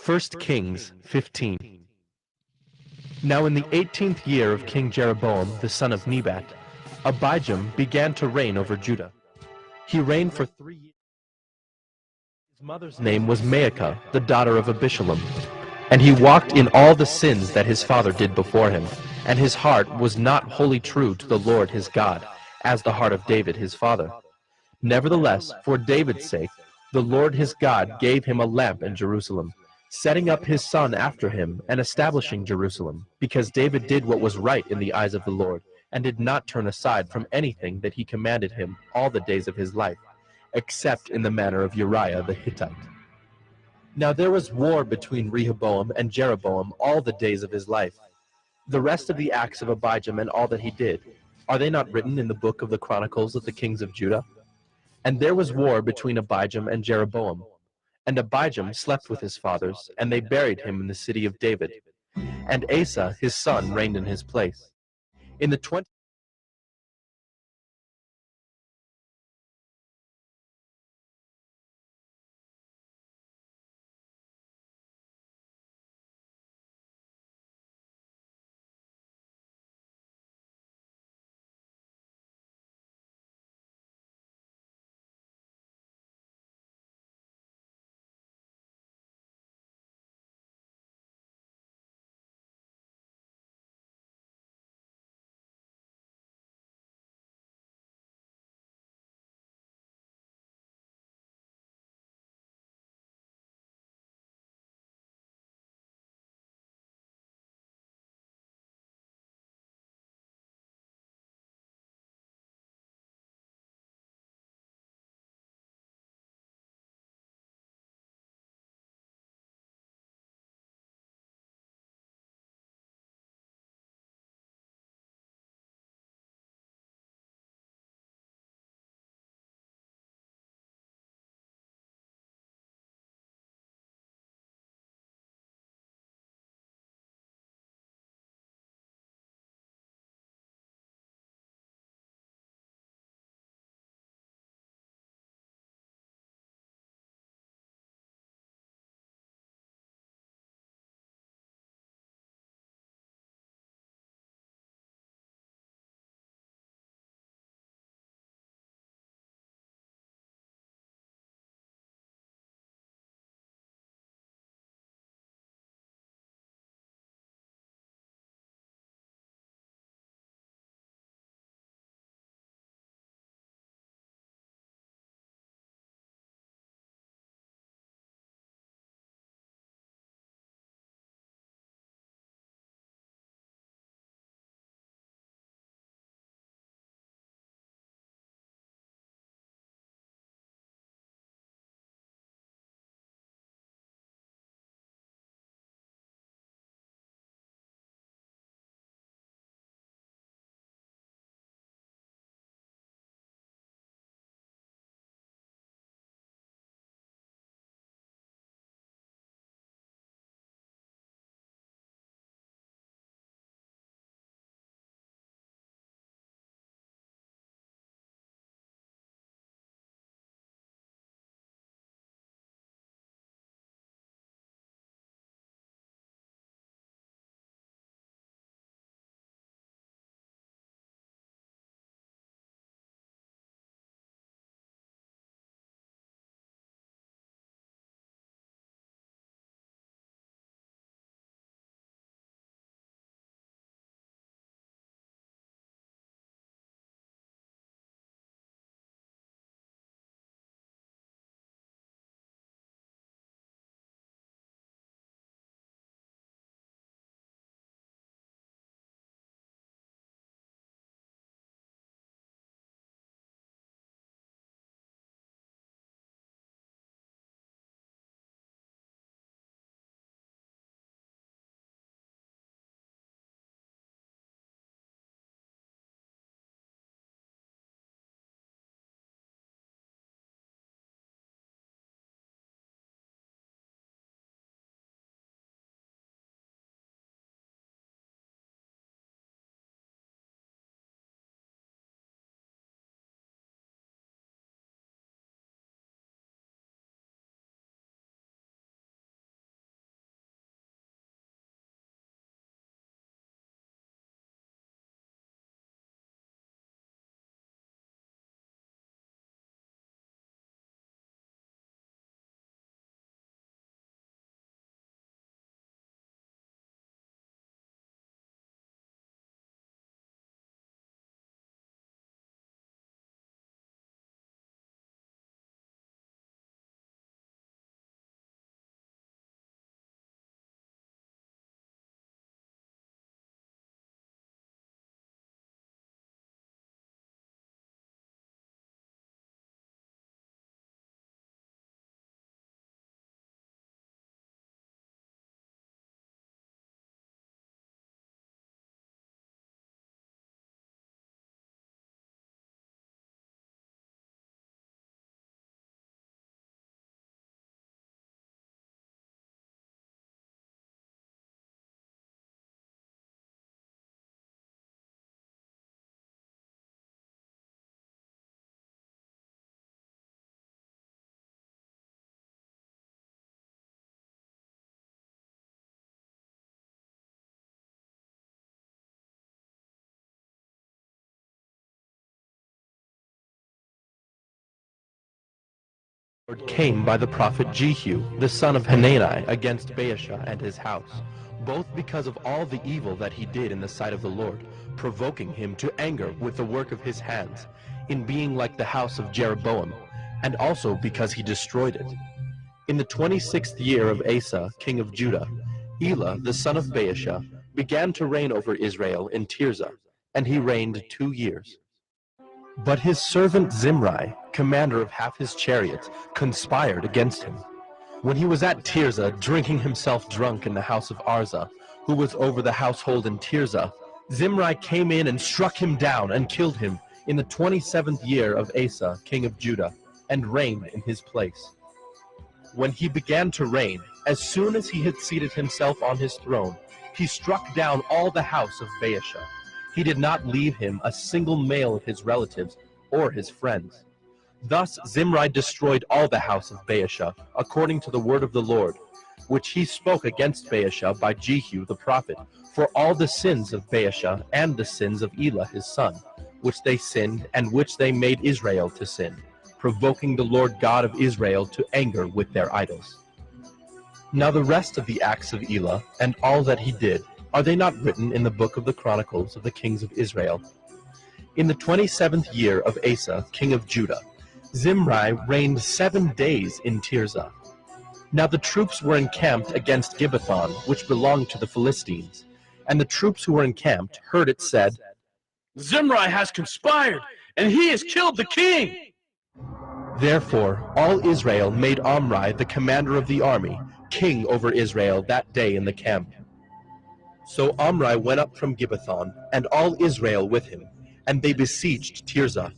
1 Kings 15. Now in the 18th year of King Jeroboam the son of Nebat, Abijam began to reign over Judah. He reigned for 3 years. His mother's name was Maacah, the daughter of Abishalom. And he walked in all the sins that his father did before him, and his heart was not wholly true to the Lord his God, as the heart of David his father. Nevertheless, for David's sake, the Lord his God gave him a lamp in Jerusalem, setting up his son after him and establishing Jerusalem, because David did what was right in the eyes of the Lord, and did not turn aside from anything that he commanded him all the days of his life, except in the matter of Uriah the Hittite. Now there was war between Rehoboam and Jeroboam all the days of his life. The rest of the acts of Abijam and all that he did, are they not written in the book of the Chronicles of the kings of Judah? And there was war between Abijam and Jeroboam. And Abijam slept with his fathers, and they buried him in the city of David. And Asa his son reigned in his place. In the 20th Lord came by the prophet Jehu, the son of Hanani, against Baasha and his house, both because of all the evil that he did in the sight of the Lord, provoking him to anger with the work of his hands, in being like the house of Jeroboam, and also because he destroyed it. In the 26th year of Asa, king of Judah, Elah, the son of Baasha, began to reign over Israel in Tirzah, and he reigned 2 years. But his servant Zimri, commander of half his chariots, conspired against him. When he was at Tirzah, drinking himself drunk in the house of Arza, who was over the household in Tirzah, Zimri came in and struck him down and killed him in the 27th year of Asa, king of Judah, and reigned in his place. When he began to reign, as soon as he had seated himself on his throne, he struck down all the house of Baasha. He did not leave him a single male of his relatives or his friends. Thus Zimri destroyed all the house of Baasha, according to the word of the Lord, which he spoke against Baasha by Jehu the prophet, for all the sins of Baasha and the sins of Elah his son, which they sinned and which they made Israel to sin, provoking the Lord God of Israel to anger with their idols. Now the rest of the acts of Elah, and all that he did, are they not written in the book of the Chronicles of the kings of Israel? In the 27th year of Asa, king of Judah, Zimri reigned 7 days in Tirzah. Now the troops were encamped against Gibbethon, which belonged to the Philistines. And the troops who were encamped heard it said, Zimri has conspired, and he has killed the king. Therefore all Israel made Omri, the commander of the army, king over Israel that day in the camp. So Omri went up from Gibbethon, and all Israel with him, and they besieged Tirzah.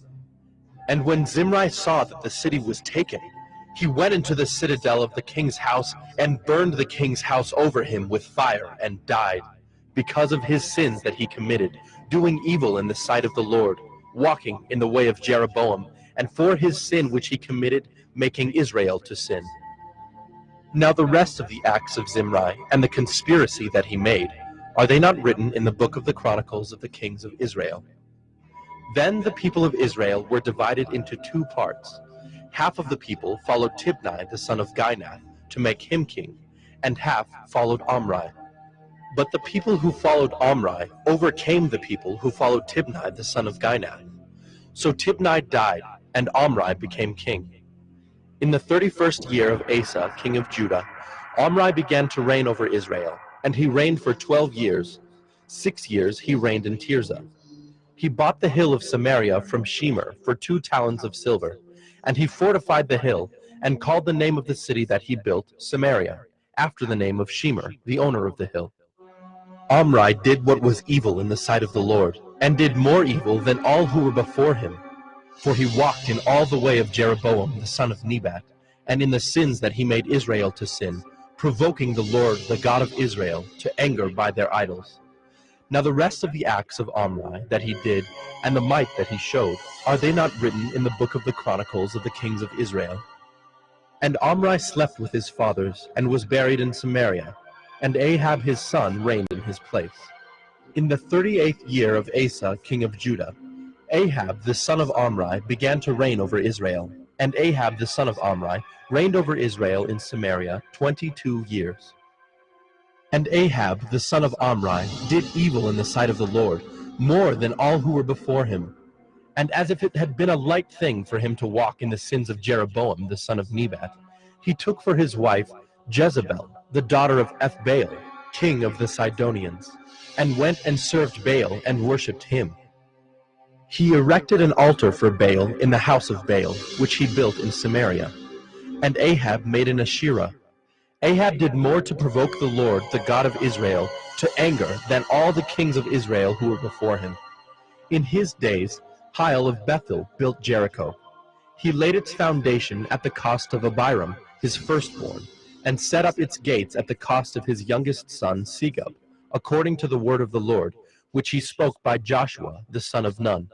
And when Zimri saw that the city was taken, he went into the citadel of the king's house, and burned the king's house over him with fire, and died, because of his sins that he committed, doing evil in the sight of the Lord, walking in the way of Jeroboam, and for his sin which he committed, making Israel to sin. Now the rest of the acts of Zimri, and the conspiracy that he made, are they not written in the book of the Chronicles of the kings of Israel? Then the people of Israel were divided into 2 parts. Half of the people followed Tibni the son of Ginath to make him king, and half followed Omri. But the people who followed Omri overcame the people who followed Tibni the son of Ginath. So Tibni died, and Omri became king. In the 31st year of Asa, king of Judah, Omri began to reign over Israel, and he reigned for 12 years. 6 years he reigned in Tirzah. He bought the hill of Samaria from Shemer for 2 talents of silver, and he fortified the hill, and called the name of the city that he built Samaria, after the name of Shemer, the owner of the hill. Omri did what was evil in the sight of the Lord, and did more evil than all who were before him. For he walked in all the way of Jeroboam the son of Nebat, and in the sins that he made Israel to sin, provoking the Lord, the God of Israel, to anger by their idols. Now the rest of the acts of Omri that he did, and the might that he showed, are they not written in the book of the Chronicles of the kings of Israel? And Omri slept with his fathers, and was buried in Samaria, and Ahab his son reigned in his place. In the 38th year of Asa king of Judah, Ahab the son of Omri began to reign over Israel, and Ahab the son of Omri reigned over Israel in Samaria 22 years. And Ahab the son of Omri did evil in the sight of the Lord, more than all who were before him. And as if it had been a light thing for him to walk in the sins of Jeroboam the son of Nebat, he took for his wife Jezebel, the daughter of Ethbaal, king of the Sidonians, and went and served Baal and worshipped him. He erected an altar for Baal in the house of Baal, which he built in Samaria. And Ahab made an Asherah. Ahab did more to provoke the Lord, the God of Israel, to anger than all the kings of Israel who were before him. In his days, Hiel of Bethel built Jericho. He laid its foundation at the cost of Abiram, his firstborn, and set up its gates at the cost of his youngest son Segub, according to the word of the Lord, which he spoke by Joshua the son of Nun.